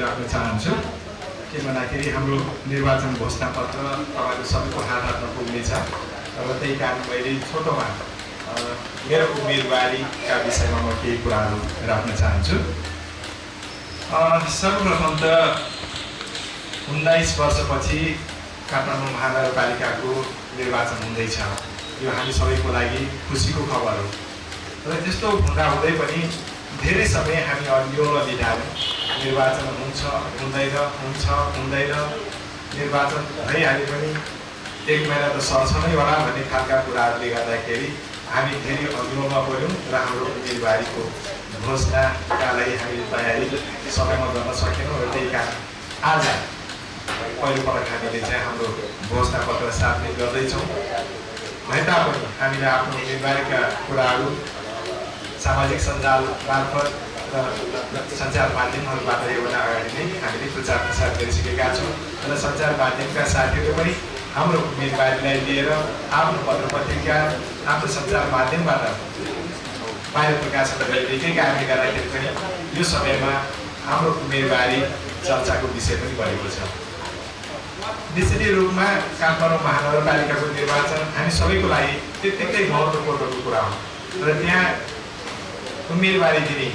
राख्न चाहन्छु के भन्दाखेरि हाम्रो निर्वाचन घोषणापत्र तपाईँहरू सबैको हात हातमा पुग्नेछ र त्यही कारण मैले छोटोमा मेरो उम्मेदवारीका विषयमा म केही कुराहरू राख्न चाहन्छु। सर्वप्रथम त 19 वर्षपछि काठमाडौँ महानगरपालिकाको निर्वाचन हुँदैछ। यो हामी सबैको लागि खुसीको खबर हो। र त्यस्तो हुँदाहुँदै पनि धेरै समय हामी अन्योल बितायौँ। निर्वाचन हुन्छ हुँदैन, हुन्छ हुँदैन, निर्वाचन भइहाले पनि 1 महिना त सर्छ नै होला भन्ने खालका कुराहरूले गर्दाखेरि हामी धेरै अन्योलमा पऱ्यौँ र हाम्रो उम्मेदवारीको घोषणाका लागि हामीले तयारी समयमा गर्न सकेनौँ। र त्यही कारण आज पहिलोपटक हामीले चाहिँ हाम्रो घोषणापत्र सार्वजनिक गर्दैछौँ। भए तापनि हामीले आफ्नो उम्मेदवारीका कुराहरू सामाजिक सञ्जाल मार्फत र सञ्चार माध्यमहरूबाट योभन्दा अगाडि नै हामीले प्रचार प्रसार गरिसकेका छौँ र सञ्चार माध्यमका साथीहरू पनि हाम्रो उम्मेदवारीलाई लिएर आफ्नो पत्र पत्रिका आफ्नो सञ्चार माध्यमबाट बाहिर प्रकाशन गरिदिएकै कारणले गर्दाखेरि पनि यो समयमा हाम्रो उम्मेदवारी चर्चाको विषय पनि बढेको छ। निश्चित रूपमा काठमाडौँ महानगरपालिकाको निर्वाचन हामी सबैको लागि त्यत्तिकै महत्त्वपूर्णको कुरा हो र त्यहाँ उम्मेदवारी दिने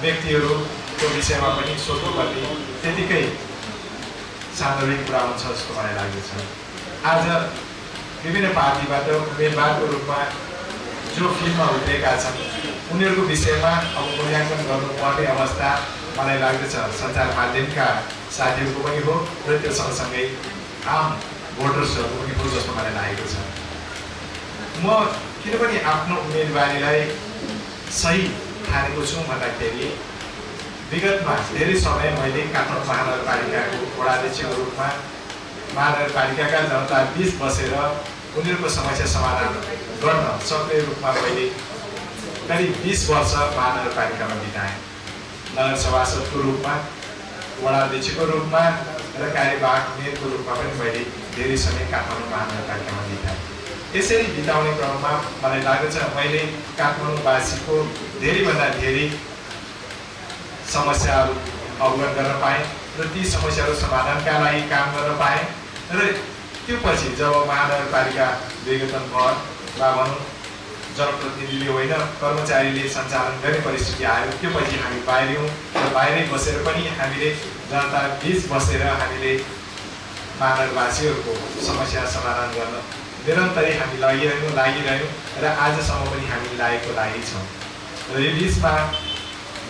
व्यक्तिहरूको विषयमा पनि सोच्नुपर्ने त्यतिकै सान्दर्भिक कुरा हुन्छ जस्तो मलाई लाग्दछ। आज विभिन्न पार्टीबाट उम्मेदवारको रूपमा जो फिल्डमा उत्रेका छन् उनीहरूको विषयमा अब मूल्याङ्कन गर्नुपर्ने अवस्था मलाई लाग्दछ सञ्चार माध्यमका साथीहरूको पनि हो र त्यो सँगसँगै आम भोटर्सहरूको पनि हो जस्तो मलाई लागेको छ। म किन पनि आफ्नो उम्मेदवारीलाई सही ठानेको छु भन्दाखेरि विगतमा धेरै समय मैले काठमाडौँ महानगरपालिकाको वडाध्यक्षको रूपमा महानगरपालिकाका जनता बीच बसेर उनीहरूको समस्या समाधान गर्न सक्ने रूपमा मैले करिब 20 वर्ष महानगरपालिकामा बिताएँ। नगर सभासदको रूपमा, वडाध्यक्षको रूपमा र कार्यवाहक मेयरको रूपमा पनि मैले धेरै समय काठमाडौँ महानगरपालिकामा बिताएँ। यसरी बिताउने क्रममा मलाई लाग्दछ मैले काठमाडौँवासीको धेरैभन्दा धेरै समस्याहरू अवगत गर्न पाएँ र ती समस्याहरू समाधानका लागि काम गर्न पाएँ। र त्यो पछि जब महानगरपालिका विघटन भयो वा भनौँ जनप्रतिनिधिले होइन कर्मचारीले सञ्चालन गर्ने परिस्थिति आयो, त्यो पछि हामी बाहिरियौँ र बाहिरै बसेर पनि हामीले जनता बीच बसेर हामीले महानगरवासीहरूको समस्या समाधान गर्न निरन्तरै हामी लागिरह्यौँ र आजसम्म पनि हामी लागि छौँ। र यो बिचमा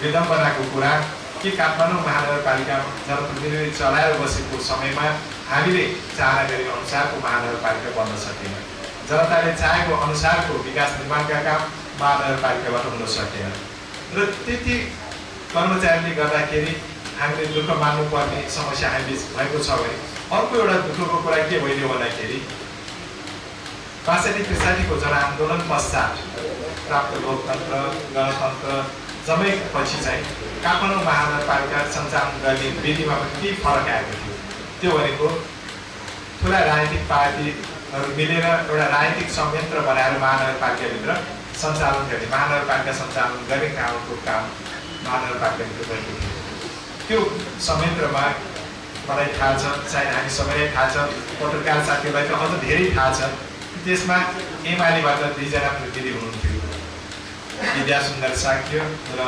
विडम्बनाको कुरा कि काठमाडौँ महानगरपालिका जनप्रतिनिधि चलाएर बसेको समयमा हामीले चाहना गरेको अनुसारको महानगरपालिका बन्न सकेन। जनताले चाहेको अनुसारको विकास निर्माणका काम महानगरपालिकाबाट हुन सकेन र त्यति कर्मचारीले गर्दाखेरि हामीले दुःख मान्नुपर्ने समस्या हामी भएको छ भने अर्को एउटा दुःखको कुरा के भइदियो भन्दाखेरि ६५-६३ को जनआन्दोलन पश्चात प्राप्त लोकतन्त्र गणतन्त्र जमेपछि चाहिँ काठमाडौँ महानगरपालिका सञ्चालन गर्ने विधिमा पनि केही फरक आएको थियो। त्यो भनेको ठुला राजनीतिक पार्टीहरू मिलेर एउटा राजनीतिक संयन्त्र बनाएर महानगरपालिकाभित्र सञ्चालन गर्ने, महानगरपालिका सञ्चालन गर्ने कामको काम महानगरपालिकाभित्र गरेको थियो। त्यो संयन्त्रमा मलाई थाहा छ, सायद हामी सबैलाई थाहा छ, पत्रकार साथीहरूलाई त अझ धेरै थाहा छ, त्यसमा एमालेबाट 2 जना प्रतिनिधि हुनुहुन्थ्यो, विद्या सुन्दर साक्य र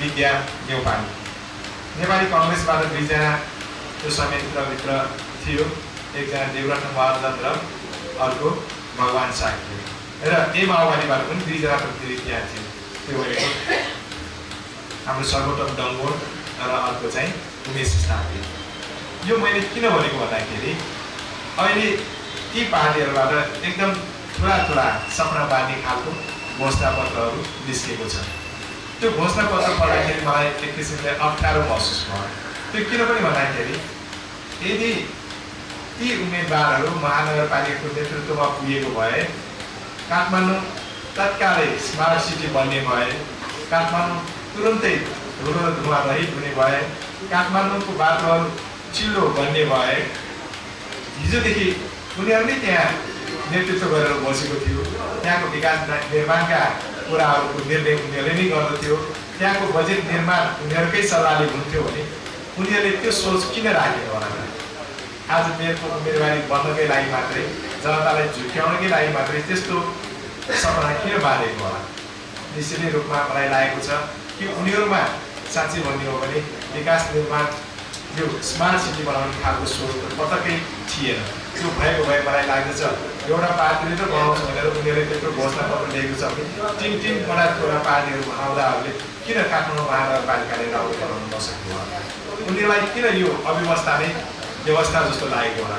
विद्या नेउपाने। नेपाली कङ्ग्रेसबाट 2 जना त्यो संयन्त्रभित्र थियो, एकजना देवरत्न महर्जन र अर्को भगवान साक्य र माओवादीबाट पनि 2 जना प्रतिनिधि त्यहाँ थियो। त्यो भनेको हाम्रो सर्वोत्तम डङ्गोर र अर्को चाहिँ उमेश साक्य। यो मैले किन भनेको भन्दाखेरि अहिले ती पार्टीहरूबाट एकदम ठुला सपना बाँध्ने खालको घोषणापत्रहरू निस्केको छ। त्यो घोषणापत्र पढ्दाखेरि मलाई एक किसिमले अप्ठ्यारो महसुस भयो। त्यो किन पनि भन्दाखेरि यदि ती उम्मेदवारहरू महानगरपालिकाको नेतृत्वमा पुगेको भए, काठमाडौँ तत्कालै स्मार्ट सिटी बन्ने भए, काठमाडौँ तुरन्तै धुलो धुवा रहित हुने भए, काठमाडौँको बाटोहरू चिल्लो बन्ने भए, हिजोदेखि उनीहरूले त्यहाँ नेतृत्व गरेर बसेको थियो, त्यहाँको विकास निर्माणका कुराहरूको निर्णय उनीहरूले नै गर्दथ्यो, त्यहाँको बजेट निर्माण उनीहरूकै सल्लाहले हुन्थ्यो भने उनीहरूले त्यो सोच किन राखेको होला त? आज मेयरको उम्मेदवारी बन्नकै लागि मात्रै, जनतालाई झुक्याउनकै लागि मात्रै त्यस्तो सपना किन बाँधेको होला? निश्चित रूपमा मलाई लागेको छ कि उनीहरूमा साँच्चै भन्ने हो भने विकास निर्माण यो स्मार्ट सिटी बनाउने खालको सोच पटक्कै थिएन। त्यो भएको भए मलाई लाग्दछ एउटा पार्टीले त बनाउँछ भनेर उनीहरूले त्यत्रो घोषणापत्र ल्याएको छ भने तीन छोरा पार्टीहरू बनाउँदाहरूले किन काठमाडौँ महानगरपालिकाले राम्रो बनाउन नसक्नु होला? उनीहरूलाई किन यो अव्यवस्था नै व्यवस्था जस्तो लागेको होला?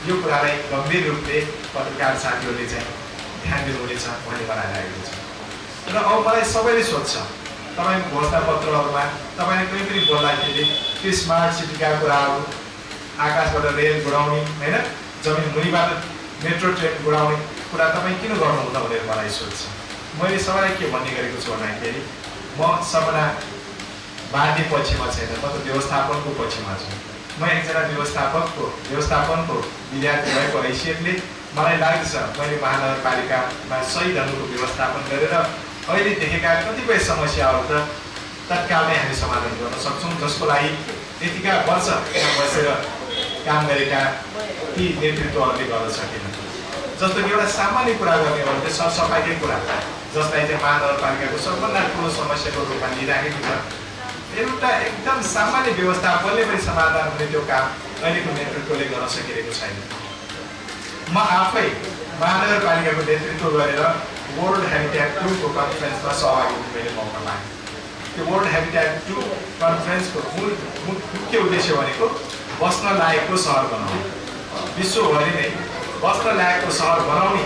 यो कुरालाई गम्भीर रूपले पत्रकार साथीहरूले चाहिँ ध्यान दिनुहुनेछ भन्ने मलाई लागेको छ। र अब मलाई सबैले सोध्छ, तपाईँको घोषणापत्रहरूमा तपाईँले कहीँ पनि बोल्दाखेरि त्यो स्मार्ट सिटीका कुराहरू, आकाशबाट रेल गुडाउने होइन, जमिन मुनिबाट मेट्रो ट्रेन गुडाउने कुरा तपाईँ किन गर्नुहुँदा भनेर मलाई सोध्छ। मैले सबैलाई के भन्ने गरेको छु भन्दाखेरि म सपना बाँड्ने पक्षमा छैन, म त व्यवस्थापनको पक्षमा छु। म एकजना व्यवस्थापनको विद्यार्थी भएको हैसियतले मलाई लाग्दछ मैले महानगरपालिकामा सही ढङ्गको व्यवस्थापन गरेर अहिले देखेका कतिपय समस्याहरू त तत्कालमै हामी समाधान गर्न सक्छौँ, जसको लागि यतिका वर्ष यहाँ बसेर काम गरेका ती नेतृत्वहरूले गर्न सकेन। जस्तो कि एउटा सामान्य कुरा गर्ने हो भने सरसफाइकै कुरा, जसलाई चाहिँ महानगरपालिकाको सबभन्दा ठुलो समस्याको रूपमा लिइराखेको छ। एउटा एकदम सामान्य व्यवस्थापनले पनि समाधान हुने त्यो काम अहिलेको नेतृत्वले गर्न सकिरहेको छैन। म आफै महानगरपालिकाको नेतृत्व गरेर वर्ल्ड हेबिटेट 2 को कन्फरेन्समा सहभागी हुने मैले मौका पाएँ। त्यो वर्ल्ड हेबिटेट 2 कन्फरेन्सको मुख्य उद्देश्य भनेको बस्न लायकको सहर बनाउने, विश्वभरि नै बस्न लायकको सहर बनाउने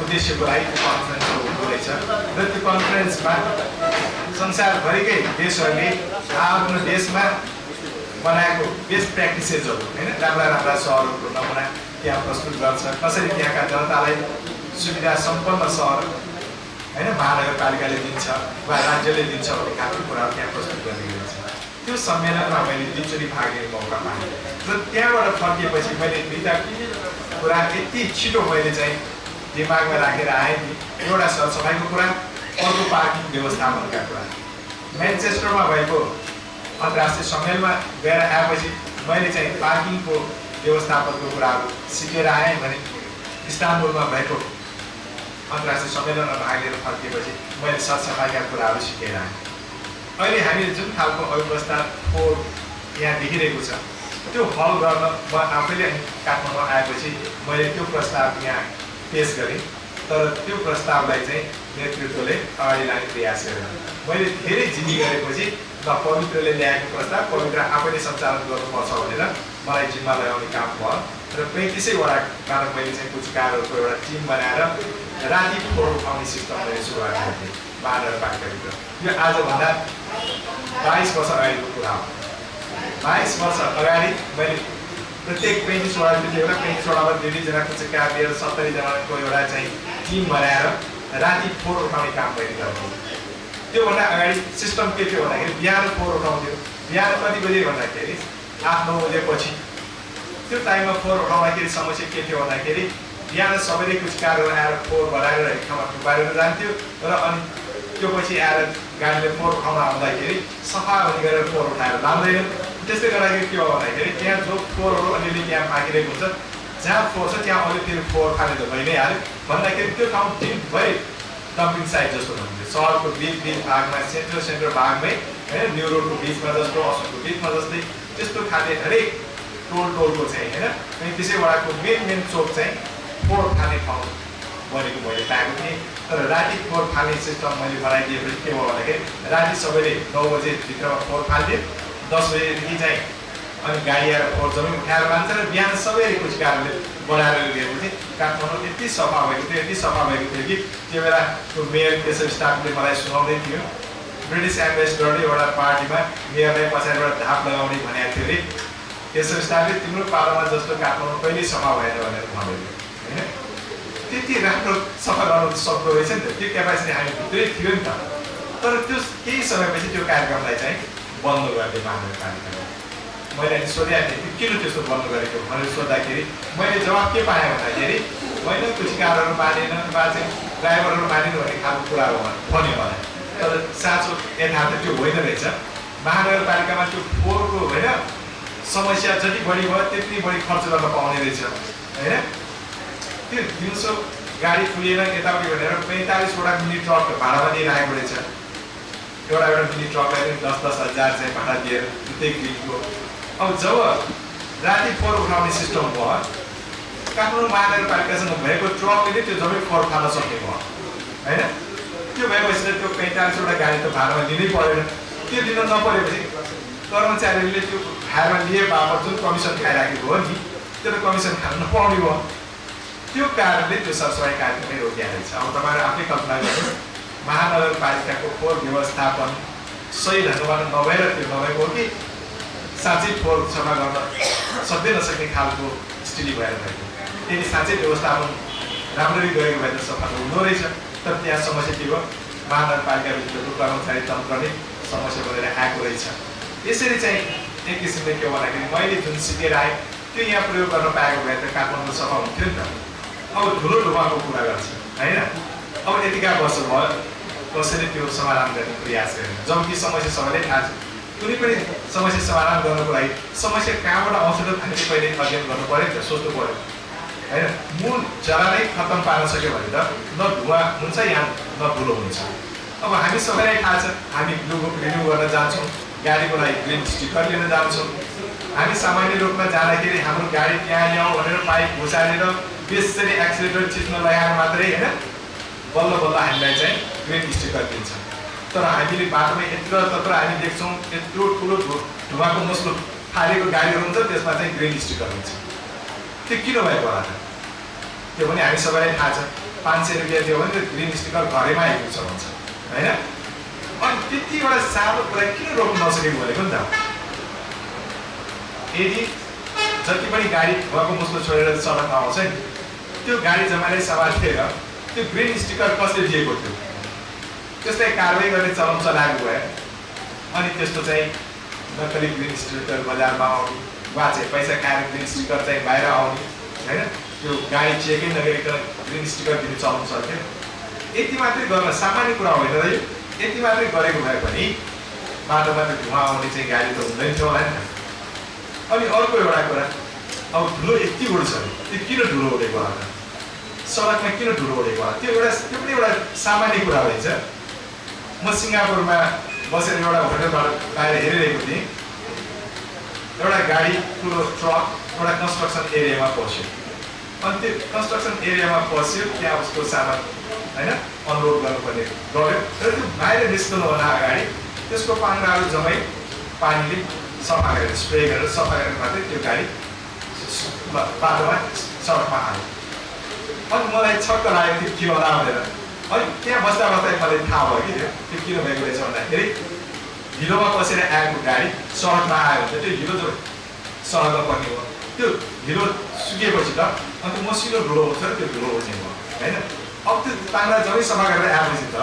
उद्देश्यको लागि त्यो कन्फरेन्स हुँदो रहेछ। र त्यो कन्फरेन्समा संसारभरिकै देशहरूले आफ्नो देशमा बनाएको बेस्ट प्र्याक्टिसेसहरू होइन, राम्रा सहरहरूको नमुना त्यहाँ प्रस्तुत गर्छ। कसरी त्यहाँका जनतालाई सुविधा सम्पन्न सहर होइन महानगरपालिकाले दिन्छ वा राज्यले दिन्छ भन्ने खालको कुराहरू त्यहाँ प्रस्तुत गर्ने गरिन्छ। त्यो सम्मेलनमा मैले दुईचोटि भाग लिने मौका पाएँ र त्यहाँबाट फर्किएपछि मैले दुईवटा कुरा यति छिटो मैले चाहिँ दिमागमा राखेर आएँ कि एउटा सरसफाइको कुरा, अर्को पार्किङ व्यवस्थापनका कुरा। म्यान्चेस्टरमा भएको अन्तर्राष्ट्रिय सम्मेलनमा गएर आएपछि मैले चाहिँ पार्किङको व्यवस्थापनको कुराहरू सिकेर आएँ भने इस्तानबुलमा भएको अन्तर्राष्ट्रिय सम्मेलनमा भाग लिएर फर्किएपछि मैले सरसफाइका कुराहरू सिकेर आएँ। अहिले हामीले जुन खालको अव्यवस्था फोहोर यहाँ देखिरहेको छ त्यो हल गर्न म आफैले काठमाडौँ आएपछि मैले त्यो प्रस्ताव यहाँ पेश गरेँ। तर त्यो प्रस्तावलाई चाहिँ नेतृत्वले अगाडि लाने प्रयास गरेन। मैले धेरै जिम्मी गरेपछि ल पवित्रले ल्याएको प्रस्ताव पवित्र आफैले सञ्चालन गर्नुपर्छ भनेर मलाई जिम्मा लगाउने काम भयो र 35 वडाबाट मैले चाहिँ पुचकारहरूको एउटा टिम बनाएर राति फोहोर उठाउने सिस्टम मैले सुरुवात गरेँ महानगरपालिकाभित्र। यो आजभन्दा 22 वर्ष अगाडिको कुरा हो। 22 वर्ष अगाडि मैले प्रत्येक 35 वडाभित्र एउटा 35 वडामा 2 जना पुचकार लिएर 70 जनाको एउटा चाहिँ टिम बनाएर राति फोहोर उठाउने काम मैले गर्थेँ। त्योभन्दा अगाडि सिस्टम के थियो भन्दाखेरि बिहान फोहोर उठाउँथ्यो। बिहान कति बजे भन्दाखेरि 8-9 बजेपछि। त्यो टाइममा फोहोर उठाउँदाखेरि समस्या के थियो भन्दाखेरि बिहान सबैले पुचकारहरू आएर फोहोर भराएर एक ठाउँमा थुपारेर जान्थ्यो र अनि त्यो पछि आएर गाडीले फोहोर उठाउन आउँदाखेरि सफा हुने गरेर फोहोर उठाएर लाँदैन। त्यसले गर्दाखेरि के हो भन्दाखेरि त्यहाँ जो फोहोरहरू अलिअलि त्यहाँ फाँकिरहेको हुन्छ, जहाँ फोहोर छ त्यहाँ अलिकति फोहोर फाले त भइ नै हाल्यो भन्दाखेरि त्यो ठाउँ दिनभरि डम्पिङ साइट जस्तो हुन्थ्यो। सहरको बिच भागमा सेन्टर भागमै होइन, न्यु रोडको बिचमा जस्तो, असोजको बिचमा जस्तै त्यस्तो खाले हरेक टोलको चाहिँ होइन 35 वडाको मेन चोक चाहिँ फोहोर फाल्ने ठाउँ बनेको मैले पाएको थिएँ। तर राति फोहोर फाल्ने सिस्टम मैले बनाइदिएपछि के भयो भन्दाखेरि राति सबैले 9 बजेभित्रमा फोहोर फालिदियो, 10 बजेदेखि चाहिँ अनि गाडी आएर फोहोर जमिन उठाएर लान्छ र बिहान सबैले पुचकारहरूले बनाएर लिएपछि काठमाडौँ यति सफा भएको थियो कि त्यो बेला त्यो मेयर केशव स्टाफले मलाई सुनाउँदै थियो ब्रिटिस एम्बेसडरले एउटा पार्टीमा मेयरलाई पछाडिबाट धाप लगाउने भनेको थियो अरे। केशव स्टाफले तिम्रो पालामा जस्तो काठमाडौँ कहिल्यै सफा भएन भनेर भन्दै थियो होइन। त्यति राम्रो सफा गर्नु सक्दो रहेछ नि त, त्यो क्यापासिटी हामी भित्रै थियो नि त। तर त्यो केही समयपछि त्यो कार्यक्रमलाई चाहिँ बन्द गरिदियो महानगरपालिकाले। मैले अनि सोधेको थिएँ किन त्यस्तो बन्द गरेको भनेर सोद्धाखेरि मैले जवाब के पाएँ भन्दाखेरि होइन पुचकारहरू मानेन वा चाहिँ ड्राइभरहरू मानेन भन्ने खालको कुरा हो भन्यो मलाई तर साँचो यथार्थ त्यो होइन रहेछ। महानगरपालिकामा त्यो फोहोरको होइन समस्या जति बढी भयो त्यति बढी खर्च गर्न पाउने रहेछ होइन। त्यो दिउँसो गाडी खुलेन यताउति भनेर 45वटा मिनी ट्रक भाडामा दिएर आएको रहेछ। एउटा मिनी ट्रकलाई पनि 10-10 हजार चाहिँ भाडा दिएर त्यही ग्रिनको। अब जब राति फोहोर उठाउने सिस्टम भयो काठमाडौँ महानगरपालिकासँग भएको ट्रकले त्यो जम्मै फोहोर फाल्न सक्ने भयो होइन। त्यो भएपछि त्यो 45वटा गाडी त भाडामा लिनै परेन। त्यो दिन नपरेपछि कर्मचारीले त्यो भाडामा लिए बापत जुन कमिसन खाइराखेको हो नि त्यो त कमिसन खान नपाउने भयो। त्यो कारणले त्यो सरसफाइ कार्यक्रमै रोकिएको रहेछ। अब तपाईँहरू आफै कल्पना गर्नु महानगरपालिकाको फोहोर व्यवस्थापन सही ढङ्गबाट नभएर त्यो नभएको हो कि साँच्चै फोहोर सफा गर्न सक्दै नसक्ने खालको स्थिति भएर भएको। यदि साँच्चै व्यवस्थापन राम्ररी गएको भए त सफा हुँदो रहेछ। तर त्यहाँ समस्या के भयो महानगरपालिकाभित्रको कर्मचारी तन्त्र नै समस्या बनेर आएको रहेछ। यसरी चाहिँ एक किसिमले के हो भन्दाखेरि मैले जुन सिकेर आएँ त्यो यहाँ प्रयोग गर्न पाएको भए त काठमाडौँ सफा हुन्थ्यो नि त। अब धुलो ढुवाको कुरा गर्छ होइन। अब यतिका वर्ष भयो कसैले त्यो समाधान गर्ने प्रयास गरेन। जबकि समस्या सबैलाई थाहा छ। कुनै पनि समस्या समाधान गर्नको लागि समस्या कहाँबाट आउँछ त हामीले पहिले अध्ययन गर्नु पऱ्यो नि त, सोच्नु पऱ्यो होइन। मूल जरा नै खत्तम पार्न सक्यो भने त न धुवा हुन्छ यहाँ न धुलो हुन्छ। अब हामी सबैलाई थाहा छ हामी रिन्यू गर्न जान्छौँ, गाडीको लागि ग्रिन स्टिकर लिन जान्छौँ। हामी सामान्य रूपमा जाँदाखेरि हाम्रो गाडी त्यहाँ ल्याउँ भनेर पाइप घुसालेर बेसरी एक्सिलेटर चिप्न लगाएर मात्रै होइन बल्ल बल्ल हामीलाई चाहिँ ग्रिन स्टिकर दिन्छ। तर हामीले बाटोमा यत्र तत्र हामी देख्छौँ यत्रो ठुलो धुवाको मुस्लो फालेको गाडीहरू हुन्छ त्यसमा चाहिँ ग्रिन स्टिकर हुन्छ। त्यो किन भएको होला त? त्यो पनि हामी सबैलाई थाहा छ। 500 रुपियाँ दियो भने ग्रिन स्टिकर घरैमा आइपुग्छ भन्छ होइन। अनि त्यति एउटा सानो कुरा किन रोक्न नसकेको भनेको नि त। यदि जति पनि गाडी धुवाको मुस्लो छोडेर सडकमा आउँछ नि त्यो गाडी जम्माले समातेर त्यो ग्रिन स्टिकर कसले दिएको थियो त्यसलाई कारवाही गर्ने चलन चलाएको भए अनि त्यस्तो चाहिँ नक्कली ग्रिन स्टिकर बजारमा आउने वा चाहिँ पैसा खाएर ग्रिन स्टिकर चाहिँ बाहिर आउने होइन। त्यो गाडी चेकै नगरिकन ग्रिन स्टिकर दिने चलन चल्थ्यो। यति मात्रै गर्न सामान्य कुरा होइन र यो। यति मात्रै गरेको भए पनि बाटोमा त्यो धुवा आउने चाहिँ गाडी त हुँदैन थियो होला नि त। अनि अर्को एउटा कुरा अब धुलो यति उड्छ त्यो किन धुलो उडेको होला त? सडकमा किन धुलो उडेको होला? त्यो पनि एउटा सामान्य कुरा भइन्छ। म सिङ्गापुरमा बसेर एउटा होटलबाट बाहिर हेरिरहेको थिएँ। एउटा गाडी ठुलो ट्रक एउटा कन्स्ट्रक्सन एरियामा पस्यो। अनि त्यो कन्स्ट्रक्सन एरियामा पस्यो त्यहाँ उसको सामान होइन अनलोड गर्नुपर्ने गऱ्यो र त्यो बाहिर निस्कनुभन्दा अगाडि त्यसको पाङ्राहरू जम्मै पानीले सफा गरेर स्प्रे गरेर सफा गरेर मात्रै त्यो गाडी बाटोमा सडकमा हाल्यो। अनि मलाई छक्क लाग्यो त्यो के होला भनेर। अनि त्यहाँ बस्दा बस्दै मलाई थाहा भयो कि त्यो किन भएको रहेछ भन्दाखेरि हिलोमा पसेर आएको गाडी सडकमा आयो भने त्यो हिलो जो सडकमा पर्ने हो त्यो हिलो सुकेपछि त अन्त मसिनो धुलो हुन्छ र त्यो धुलो उड्ने भयो होइन। अब त्यो पाङ्रा जम्मै सफा गरेर आएपछि त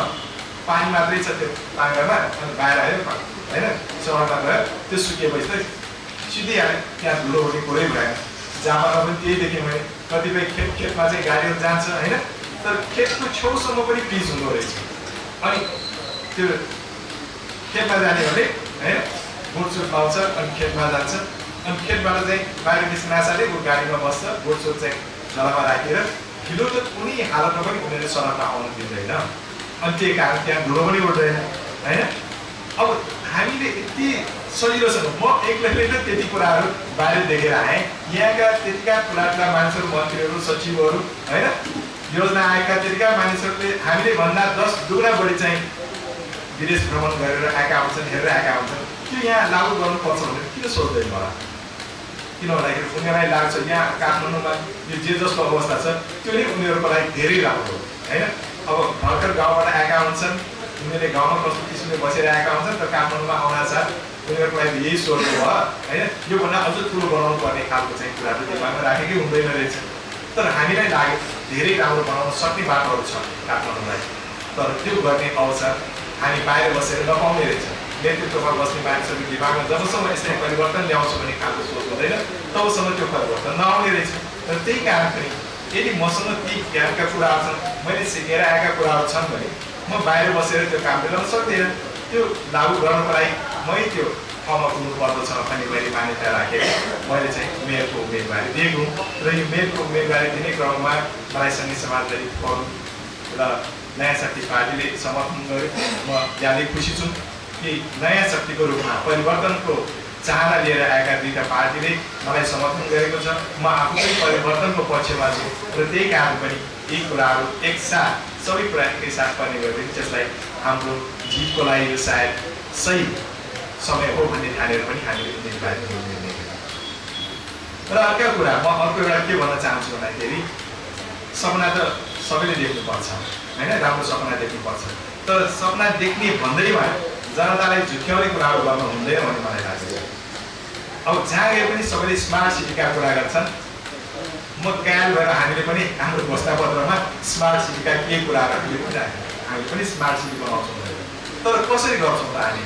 पानी मात्रै छ त्यो पाङ्रामा अनि बाहिर आयो होइन सडकमा गयो त्यो सुकेपछि त सिधै आयो त्यहाँ धुलो उड्ने कुरै भएन। जापानमा पनि त्यही देखेँ मैले। कतिपय खेतमा चाहिँ गाडीहरू जान्छ होइन तर खेतको छेउसम्म पनि पिच हुँदो रहेछ। अनि त्यो खेतमा जाने भने होइन बुटसुट लाउँछ अनि खेतमा जान्छ अनि खेतबाट चाहिँ बाहिर निस्किन नसाले ऊ गाडीमा बस्छ बुटसुट चाहिँ जलामा राखेर हिलो त कुनै हालतमा पनि उनीहरूले सडकमा आउनु दिँदैन। अनि त्यही कारण त्यहाँ धुलो पनि उड्दैन होइन। अब हामीले यति सजिलोसँग म एक्लैले त त्यति कुराहरू बाहिर देखेर आएँ। यहाँका त्यतिका ठुला मानिसहरू मन्त्रीहरू सचिवहरू होइन योजना आएका त्यतिका मानिसहरूले हामीले भन्दा 10 दुगुना बढी चाहिँ विदेश भ्रमण गरेर आएका हुन्छन् हेरेर आएका हुन्छन्। त्यो यहाँ लागू गर्नुपर्छ भनेर किन सोच्दैन होला? किन भन्दाखेरि उनीहरूलाई लाग्छ यहाँ काठमाडौँमा यो जे जस्तो अवस्था छ त्यो नै उनीहरूको लागि धेरै राम्रो होइन। अब भर्खर गाउँबाट आएका हुन्छन् उनीहरूले गाउँमा कस्तो किसिमले बसेर आएका हुन्छन् र काठमाडौँमा आउनासाथ उनीहरूको लागि यही सोच्नु भयो होइन योभन्दा अझ ठुलो बनाउनु पर्ने खालको चाहिँ कुराहरू दिमागमा राखेकै हुँदैन रहेछ। तर हामीलाई लाग्यो धेरै राम्रो बनाउन सक्ने बाटोहरू छ काठमाडौँलाई तर त्यो गर्ने अवसर हामी बाहिर बसेर नपाउने रहेछ। नेतृत्वमा बस्ने मानिसहरूको दिमागमा जबसम्म यसलाई परिवर्तन ल्याउँछ भन्ने खालको सोच हुँदैन तबसम्म त्यो परिवर्तन नआउने रहेछ। र त्यही कारण पनि यदि मसँग ती ज्ञानका कुराहरू छन् मैले सिकेर आएका कुराहरू छन् भने म बाहिर बसेर त्यो काम गर्न सक्दिनँ। त्यो लागू गर्नको लागि मै त्यो ठाउँमा पुग्नु पर्दछ पनि मैले मान्यता राखेर मैले चाहिँ मेयरको उम्मेदवारी दिएको र यो मेयरको उम्मेदवारी दिने क्रममा मलाई सङ्घीय समाजवादी फोरम र नयाँ शक्ति पार्टीले समर्थन गर्यो। म ज्यादै खुसी छु कि नयाँ शक्तिको रूपमा परिवर्तनको चाहना लिएर आएका दुईटा पार्टीले मलाई समर्थन गरेको छ। म आफू पनि परिवर्तनको पक्षमा छु र त्यही कारण पनि यी कुराहरू एकसाथ सबै कुरा एकैसाथ पर्ने गर्दै जसलाई हाम्रो जितको लागि यो सायद सही समय हो भन्ने ठानेर पनि हामीले उम्मेदवारी निर्णय गर्यौँ। र अर्को कुरा म अर्को एउटा के भन्न चाहन्छु भन्दाखेरि सपना त सबैले देख्नुपर्छ होइन, राम्रो सपना देख्नुपर्छ। तर सपना देख्ने भन्दैमा जनतालाई झुक्याउने कुराहरू गर्नु हुँदैन भन्ने मलाई लाग्छ। अब जहाँ गए पनि सबैले स्मार्ट सिटीका कुरा गर्छन्। म कायल भएर हामीले पनि हाम्रो घोषणापत्रमा स्मार्ट सिटीका के कुराहरू हामी पनि स्मार्ट सिटी बनाउँछौँ। तर कसरी गर्छौँ त हामी?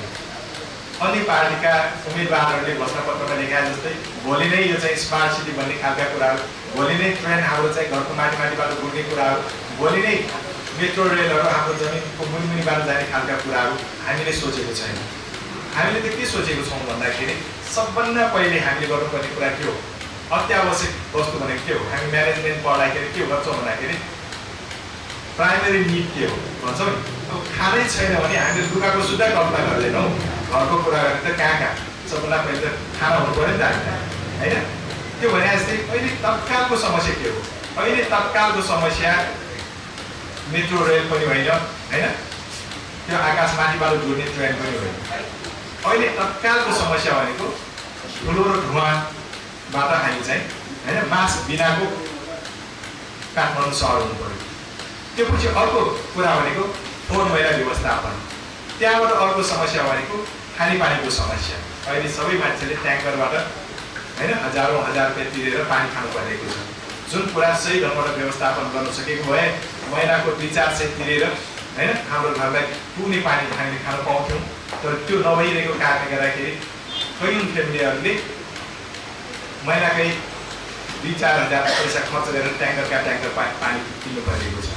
अन्य पार्टीका उम्मेदवारहरूले घोषणापत्रमा लेखाए जस्तै भोलि नै यो चाहिँ स्मार्ट सिटी भन्ने खालका कुराहरू, भोलि नै ट्रेन हाम्रो चाहिँ घरको माथिबाट गुड्ने कुराहरू, भोलि नै मेट्रो रेलहरू हाम्रो जमिनको मुनिमुनिबाट जाने खालका कुराहरू हामीले सोचेको छैन। हामीले त के सोचेको छौँ भन्दाखेरि सबभन्दा पहिले हामीले गर्नुपर्ने कुरा के हो? अत्यावश्यक वस्तु भनेको के हो? हामी म्यानेजमेन्ट पढ्दाखेरि के गर्छौँ भन्दाखेरि प्राइमेरी निड के हो भन्छौँ नि। अब खानै छैन भने हामीले लुगाको सुधा कल्पना गर्दैनौँ। घरको कुरा गर्ने त कहाँ सबभन्दा पहिले त खाना हुनु पऱ्यो नि त हामीलाई होइन। त्यो भने जस्तै अहिले तत्कालको समस्या के हो? अहिले तत्कालको समस्या मेट्रो रेल पनि होइन होइन, त्यो आकाशमाथिबाट जोड्ने ट्रेन पनि होइन। अहिले तत्कालको समस्या भनेको ठुलो र धुवाँबाट हामी चाहिँ होइन मास्क बिनाको काठमाडौँ सहर हुनु पऱ्यो। त्यो पछि अर्को कुरा भनेको फोहोर मैला व्यवस्थापन। त्यहाँबाट अर्को समस्या भनेको खानेपानीको समस्या। अहिले सबै मान्छेले ट्याङ्करबाट होइन हजारौँ हजार रुपियाँ तिरेर पानी खानु परेको छ। जुन कुरा सही ढङ्गबाट व्यवस्थापन गर्न सकेको भए महिनाको 2-4 सय तिरेर होइन हाम्रो घरलाई पुग्ने पानी हामीले खान पाउँथ्यौँ। तर त्यो नभइरहेको कारणले गर्दाखेरि कैयौँ फ्यामिलीहरूले महिनाकै 2-4 हजार पैसा खर्च गरेर ट्याङ्कर पानी किन्नु परेको छ।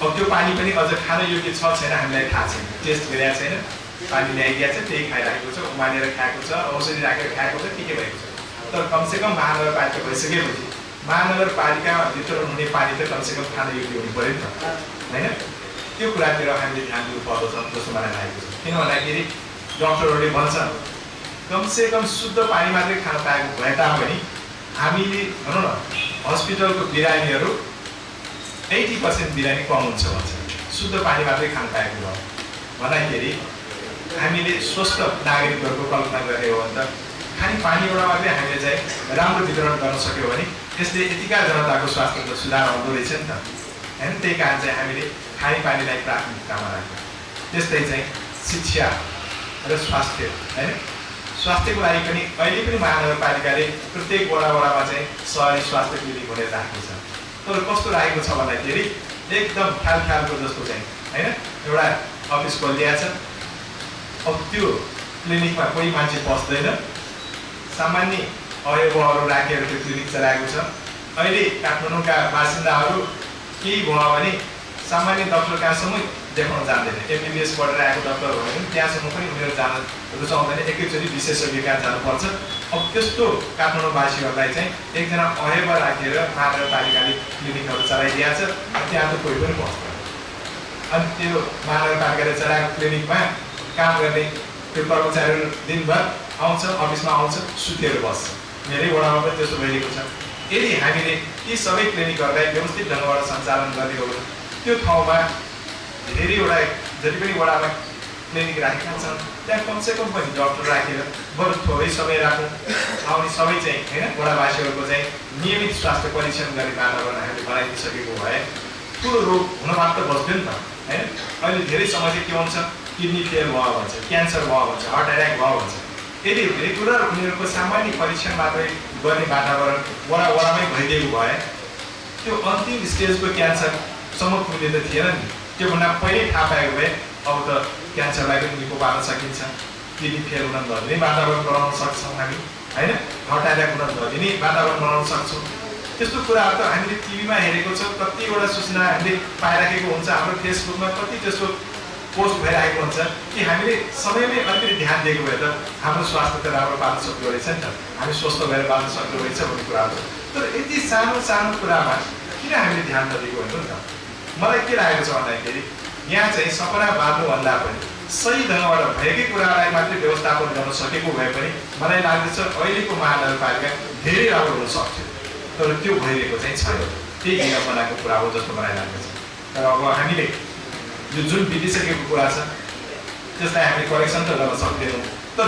अब त्यो पानी पनि अझ खान योग्य छ छैन हामीलाई थाहा छैन, टेस्ट गरेको छैन। पानी ल्याइदिएको छ, त्यही खाइरहेको छ, उमालेर खाएको छ, औषधि राखेर खाएको छ, के भएको छ। तर कमसेकम महानगरपालिका भइसकेपछि महानगरपालिकाभित्र हुने पानी त कमसेकम खान योग्य हुनु पऱ्यो नि त होइन। त्यो कुरातिर हामीले ध्यान दिनु पर्दछ जस्तो मलाई लागेको छ। किन भन्दाखेरि डक्टरहरूले भन्छन् कमसेकम शुद्ध पानी मात्रै खान पाएको भए तापनि हामीले भनौँ न हस्पिटलको बिरामीहरू 80% बिरामी कम हुन्छ भन्छ शुद्ध पानी मात्रै खान पाएको भयो भन्दाखेरि हामीले स्वस्थ नागरिकहरूको कल्पना गर्ने हो भने त खाने पानीबाट मात्रै हामीले चाहिँ राम्रो वितरण गर्न सक्यो भने त्यसले यतिका जनताको स्वास्थ्य त सुधार आउँदो रहेछ नि त होइन। त्यही कारण चाहिँ हामीले खानेपानीलाई प्राथमिकतामा राख्यौँ। त्यस्तै चाहिँ शिक्षा र स्वास्थ्य होइन, स्वास्थ्यको लागि पनि अहिले पनि महानगरपालिकाले प्रत्येक वडामा चाहिँ सहरी स्वास्थ्य क्लिनिक भनेर राखेको छ। तर कस्तो राखेको छ भन्दाखेरि एकदम ख्यालको जस्तो चाहिँ होइन एउटा अफिस खोलिदिएको छ। अब त्यो क्लिनिकमा कोही मान्छे पस्दैन, सामान्य अवयवहरू राखेर त्यो क्लिनिक चलाएको छ। अहिले काठमाडौँका बासिन्दाहरू केही भयो भने सामान्य डक्टर कहाँसम्म देखाउन जान्दैन। MBBS पढेर आएको डक्टर हो भने त्यहाँसम्म पनि उनीहरू जान रुचाउँदैन, एकैचोटि विशेषज्ञ कहाँ जानुपर्छ। अब त्यस्तो काठमाडौँवासीहरूलाई चाहिँ एकजना अवयव राखेर महानगरपालिकाले क्लिनिकहरू चलाइदिएको छ। त्यहाँ त कोही पनि पस्दैन। अनि त्यो महानगरपालिकाले चलाएको क्लिनिकमा काम गर्ने त्यो कर्मचारीहरू दिनभर आउँछ, अफिसमा आउँछ, सुतेर बस्छ। मेरै वडामा पनि त्यसो भइरहेको छ। यदि हामीले यी सबै क्लिनिकहरूलाई व्यवस्थित ढङ्गबाट सञ्चालन गर्ने हो भने त्यो ठाउँमा धेरैवटा जति पनि वडामा क्लिनिक राखेका छन् त्यहाँ कमसेकम पनि डक्टर राखेर बरु थोरै समय राखौँ। आउने सबै चाहिँ होइन वडावासीहरूको चाहिँ नियमित स्वास्थ्य परीक्षण गर्ने वातावरण हामीले बनाइदिइसकेको भए ठुलो रोग हुनबाट त बच्थ्यो नि त होइन। अहिले धेरै समस्या के हुन्छ, किडनी फेल भयो भन्छ, क्यान्सर भयो भन्छ, हार्ट एट्याक भयो भन्छ। यदि रेगुलर उनीहरूको सामान्य परीक्षण मात्रै गर्ने वातावरण वडामै भइदिएको भए त्यो अन्तिम स्टेजको क्यान्सरसम्म पुग्ने त थिएन नि। त्योभन्दा पहिल्यै थाहा पाएको भए अब त क्यान्सरलाई पनि निको पार्न सकिन्छ, किडनी फेल हुन नदिने वातावरण बनाउन सक्छौँ हामी होइन, हार्ट एट्याक हुन नदिने वातावरण बनाउन सक्छौँ। त्यस्तो कुराहरू त हामीले टिभीमा हेरेको छौँ, कतिवटा सूचना हामीले पाइराखेको हुन्छ, हाम्रो फेसबुकमा कति त्यस्तो पोस्ट भइरहेको हुन्छ कि हामीले समयमै अलिकति ध्यान दिएको भए त हाम्रो स्वास्थ्य त राम्रो पाल्न सक्दो रहेछ नि त, हामी स्वस्थ भएर बाँच्न सक्दो रहेछ भन्ने कुराहरू छ। तर यति सानो सानो कुरामा किन हामीले ध्यान नदिएको हेर्नु नि त। मलाई के लागेको छ भन्दाखेरि यहाँ चाहिँ सपना बाँध्नुभन्दा पनि सही ढङ्गबाट भएकै कुरालाई मात्रै व्यवस्थापन गर्न सकेको भए पनि मलाई लाग्दछ अहिलेको महानगरपालिका धेरै राम्रो हुन सक्थ्यो, तर त्यो भइरहेको चाहिँ छैन। त्यही विज्ञापनको कुरा हो जस्तो मलाई लाग्दछ। तर अब हामीले यो जुन बितिसकेको कुरा छ त्यसलाई हामीले करेक्सन त गर्न सक्दैनौँ, तर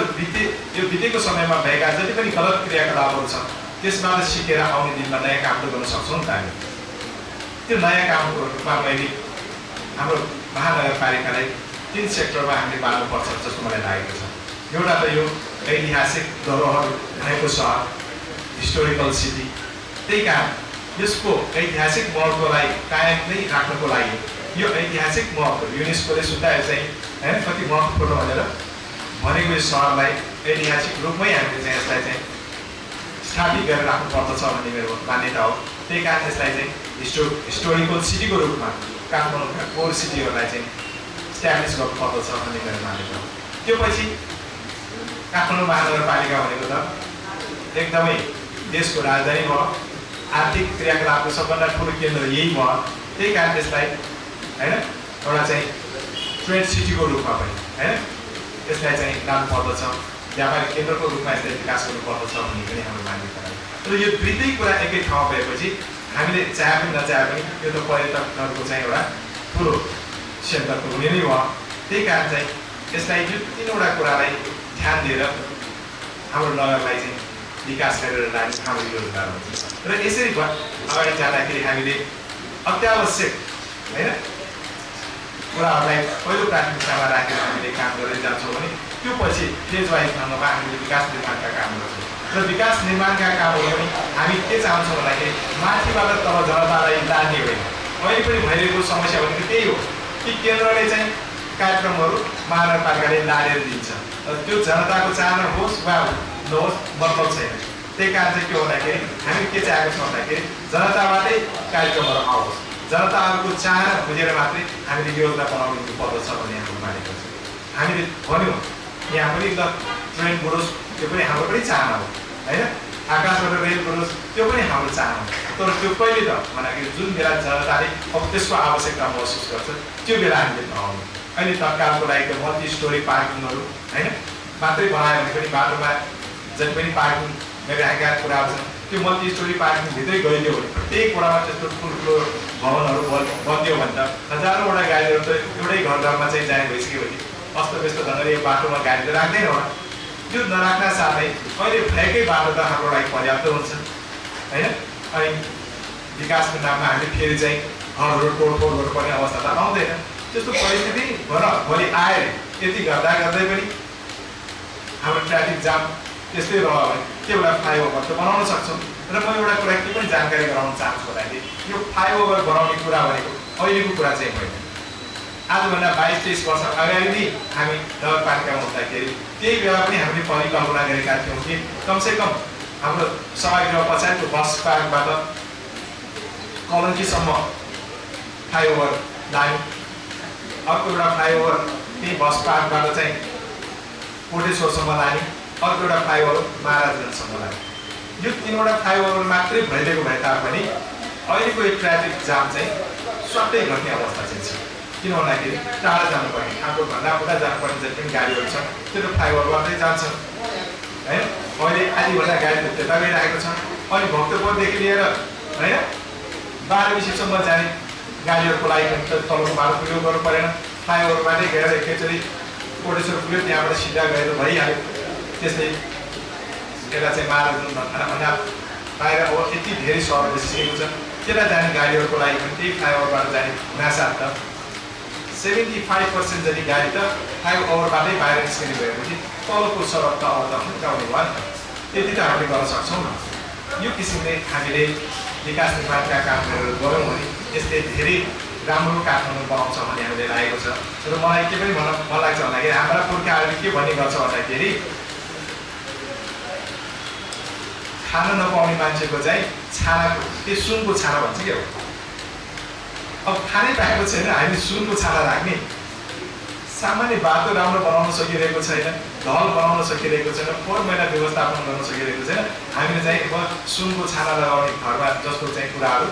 यो बितेको समयमा भएका जति पनि गलत क्रियाकलापहरू छ त्यसबाट सिकेर आउने दिनमा नयाँ काम त गर्न सक्छौँ नि त हामी। त्यो नयाँ कामको रूपमा मैले हाम्रो महानगरपालिकालाई 3 सेक्टरमा हामीले बाँड्नुपर्छ जस्तो मलाई लागेको छ। एउटा त यो ऐतिहासिक धरोहर भएको सहर, हिस्टोरिकल सिटी, त्यही कारण यसको ऐतिहासिक महत्त्वलाई कायम नै राख्नको लागि यो ऐतिहासिक महत्त्व युनेस्कोले सुद्धा चाहिँ हैन कति महत्त्वपूर्ण भनेर भनेको यो सहरलाई ऐतिहासिक रूपमै हामीले चाहिँ यसलाई चाहिँ स्थापित गरेर राख्नुपर्दछ भन्ने मेरो मान्यता हो। त्यही कारण यसलाई चाहिँ हिस्टोरिकल सिटीको रूपमा काठमाडौँका कोर सिटीहरूलाई चाहिँ इस्ट्याब्लिस गर्नुपर्दछ भन्ने मेरो मान्यता हो। त्यो पछि काठमाडौँ महानगरपालिका भनेको त एकदमै देशको राजधानी भयो, आर्थिक क्रियाकलापको सबभन्दा ठुलो केन्द्र यही भयो। त्यही कारण यसलाई हैन एउटा चाहिँ ट्रेड सिटीको रूपमा पनि हैन यसलाई चाहिँ लानुपर्दछ, व्यापारिक केन्द्रको रूपमा यसलाई विकास गर्नुपर्दछ भन्ने पनि हाम्रो मान्यता हो। तर यो दुईटै कुरा एकै ठाउँ भएपछि हामीले चाहे पनि नचाहे पनि यो त पर्यटकहरूको चाहिँ एउटा ठुलो सेन्टरको हुने नै भयो। त्यही कारण चाहिँ यसलाई यो 3वटा कुरालाई ध्यान दिएर हाम्रो नगरलाई चाहिँ विकास गरेर लाने हाम्रो योजना हुन्छ। र यसरी अगाडि जाँदाखेरि हामीले अत्यावश्यक हैन कुराहरूलाई पहिलो प्राथमिकतामा राखेर हामीले काम गर्दै जान्छौँ भने त्यो पछि फेज वाइज ढङ्गमा हामीले विकास निर्माणका काम गर्छौँ। र विकास निर्माणका कामहरू पनि हामी के चाहन्छौँ भन्दाखेरि माथिबाट तल जनतालाई लाने होइन। अहिले पनि भइरहेको समस्या भनेको त्यही हो कि केन्द्रले चाहिँ कार्यक्रमहरू महानगरपालिकाले लादेर दिन्छ, त्यो जनताको चाहना होस् वा नहोस् मतलब छैन। त्यही कारण चाहिँ के भन्दाखेरि हामी के चाहेको छौँ भन्दाखेरि जनताबाटै कार्यक्रमहरू आओस्, जनताहरूको चाहना बुझेर मात्रै हामीले योजना बनाउनु पर्दछ भन्ने हाम्रो मानेको छ। हामीले भन्यौँ यहाँ पनि त ट्रेन बढोस्, त्यो पनि हाम्रो पनि चाहना हो होइन, आकाशबाट रेल बढोस् त्यो पनि हाम्रो चाहना हो। तर त्यो कहिले त भन्दाखेरि जुन बेला जनताले अब त्यसको आवश्यकता महसुस गर्छ त्यो बेला हामीले पाउनु। अहिले तत्कालको लागि त मल्टी स्टोरी पार्किङहरू होइन मात्रै बनायो भने पनि बाटोमा जति पनि पार्किङ गरिरहेका कुराहरू छन् त्यो मल्टी स्टोरी पार्किङभित्रै गइदियो भने प्रत्येक वडामा त्यस्तो ठुल्ठुलो भवनहरू बनिदियो भने त हजारौँवटा गाडीहरू त एउटै घरमा चाहिँ जाने भइसक्यो भने अस्तव्यस्त ढङ्गले यो बाटोमा गाडी त राख्दैन होला। त्यो नराख्न साथै अहिले भएकै बाटो त हाम्रो लागि पर्याप्त हुन्छ होइन। अनि विकासको नाममा हामीले फेरि चाहिँ घरहरू तोडफोड गर्नुपर्ने अवस्था त आउँदैन। त्यस्तो परिस्थिति भोलि आए यति गर्दा गर्दै पनि हाम्रो ट्राफिक जाम त्यस्तै रह्यो भने त्यो एउटा फ्लाइओभर त बनाउन सक्छौँ। र म एउटा कुरा के पनि जानकारी गराउन चाहन्छु भन्दाखेरि यो फ्लाइओभर बनाउने कुरा भनेको अहिलेको कुरा चाहिँ होइन। आजभन्दा 22-23 वर्ष अगाडि नै हामी नगरपालिकामा हुँदाखेरि त्यही बेला पनि हामीले परिकल्पना गरेका थियौँ कि कमसेकम हाम्रो सभागृह पछाडिको बस पार्कबाट कलङ्कीसम्म फ्लाइओभर लाने, अर्को एउटा फ्लाइओभर त्यही बस पार्कबाट चाहिँ कोटेश्वरसम्म लाने, अर्को एउटा फ्लाइओभर महाराजगञ्जसम्म लाने। यो 3वटा फ्लाइओभर मात्रै भइदिएको भए तापनि अहिलेको यो ट्राफिक जाम चाहिँ स्वाटै घट्ने अवस्था चाहिँ छ। किन भन्दाखेरि टाढा जानुपर्ने, ठाकुरभन्दा उता जानुपर्ने जति पनि गाडीहरू छ त्यो त फ्लाइओभरबाटै जान्छन् होइन। अहिले आधीभन्दा गाडी त त्यता गइरहेको छ। अनि भक्तपुरदेखि लिएर होइन 12-20सम्म जाने गाडीहरूको लागि पनि त तलको बाटो प्रयोग गर्नु परेन, फ्लाइओभरबाटै गएर एकैचोटि कोटेश्वर पुग्यो, त्यहाँबाट सिधा गएर भइहाल्यो। त्यस्तै यता चाहिँ महाराजभन्दा बाहिर अब यति धेरै सहर बसिसकेको छ, त्यता जाने गाडीहरूको लागि पनि त्यही फ्लाइओभरबाट जाने हुनासाथ त 75% जति गाडी त फ्लाइओभरबाटै बाहिर निस्किने भएपछि तलको सडक त अब त हुँदाउने भयो नि त। त्यति त हामीले गर्न सक्छौँ न। यो किसिमले हामीले विकास निर्माणका कामहरू गऱ्यौँ भने यसले धेरै राम्रो काठमाडौँ बनाउँछ भन्ने हामीले लागेको छ। र मलाई के पनि मन लाग्छ भन्दाखेरि हाम्रा पुर्खाहरूले के भन्ने गर्छ भन्दाखेरि खान नपाउने मान्छेको चाहिँ छानाको त्यो सुनको छाना भन्छ क्या हो। अब खानै पाएको छैन, हामी सुनको छाना राख्ने? सामान्य बाटो राम्रो बनाउन सकिरहेको छैन, ढल बनाउन सकिरहेको छैन, फोहोर मैला व्यवस्थापन गर्न सकिरहेको छैन, हामीले चाहिँ अब सुनको छाना लगाउने घरमा जस्तो चाहिँ कुराहरू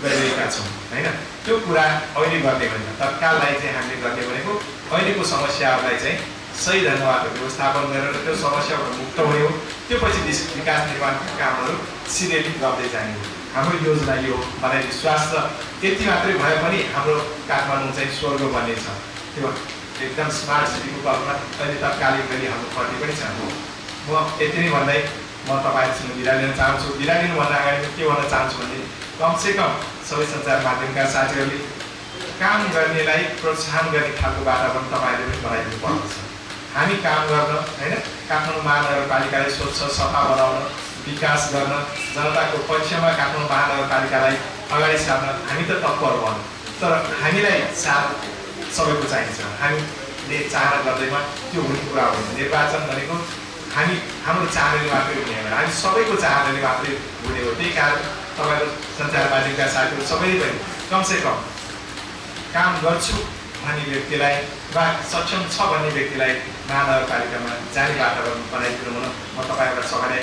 गरिरहेका छौँ होइन। त्यो कुरा अहिले गर्ने होइन, तत्काललाई चाहिँ हामीले गर्ने भनेको अहिलेको समस्याहरूलाई चाहिँ सही ढङ्गबाट व्यवस्थापन गरेर त्यो समस्याबाट मुक्त हुने हो। त्यो पछि विकास निर्माणका कामहरू सिधै गर्दै जाने हो। हाम्रो योजना यो हो, मलाई विश्वास छ। त्यति मात्रै भए पनि हाम्रो काठमाडौँ चाहिँ स्वर्ग बन्नेछ। त्यो एकदम स्मार्ट सिटीको कल्पना अहिले तत्कालीन गरी हाम्रो पर्ने पनि छ। म यति नै भन्दै म तपाईँहरूसँग बिदा लिन चाहन्छु। बिदा लिनुभन्दा अगाडि म के भन्न चाहन्छु भने कमसेकम सबै सञ्चार माध्यमका साथीहरूले काम गर्नेलाई प्रोत्साहन गर्ने खालको वातावरण तपाईँहरूले पनि बनाइदिनु पर्दछ। हामी काम गर्न होइन, काठमाडौँ महानगरपालिकालाई स्वच्छ सफा बनाउन, विकास गर्न, जनताको पक्षमा काठमाडौँ महानगरपालिकालाई अगाडि सार्न हामी त तत्पर भनौँ, तर हामीलाई साथ सबैको चाहिन्छ। हामीले चाहना गर्दैमा त्यो हुने कुरा हो। निर्वाचन भनेको हाम्रो चाहनाले मात्रै हुने होइन, हामी सबैको चाहनाले मात्रै हुने हो। त्यही कारण तपाईँहरू सञ्चार माध्यमका साथीहरू सबैले पनि कमसेकम काम गर्छु भन्ने व्यक्तिलाई वा सक्षम छ भन्ने व्यक्तिलाई महानगरपालिकामा जाने वातावरण बनाइदिनु हुन म तपाईँबाट सबैलाई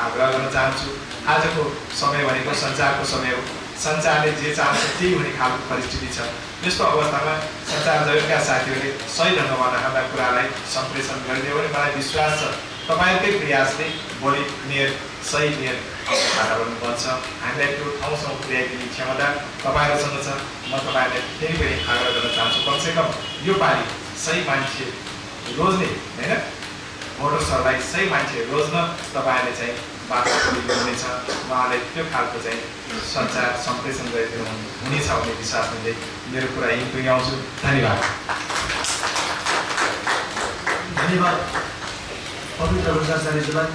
आग्रह गर्न चाहन्छु। आजको समय भनेको सञ्चारको समय हो। सञ्चारले जे चाहन्छ त्यही हुने खालको परिस्थिति छ। यस्तो अवस्थामा सञ्चार जगतका साथीहरूले सही ढङ्गबाट हाम्रा कुरालाई सम्प्रेषण गरिदियो भने मलाई विश्वास छ तपाईँहरूकै प्रयासले भोलि मेयर सही मेयर वातावरण बन्छ। हामीलाई त्यो ठाउँसम्म पुर्याइदिने क्षमता तपाईँहरूसँग छ। म तपाईँहरूलाई फेरि पनि आग्रह गर्न चाहन्छु, कमसेकम यो पालि सही मान्छे रोज्ने होइन, भोटर्सहरूलाई सही मान्छे रोज्न तपाईँहरूले चाहिँ बाटो खोलिदिनुहुनेछ। उहाँले त्यो खालको चाहिँ सञ्चार सम्प्रेषण गरिदिनु हुनेछ भन्ने विश्वास दिँदै मेरो कुरा यहीँ पुर्याउँछु। धन्यवाद। धन्यवाद पवित्र भट्टाचार्यज्यूलाई।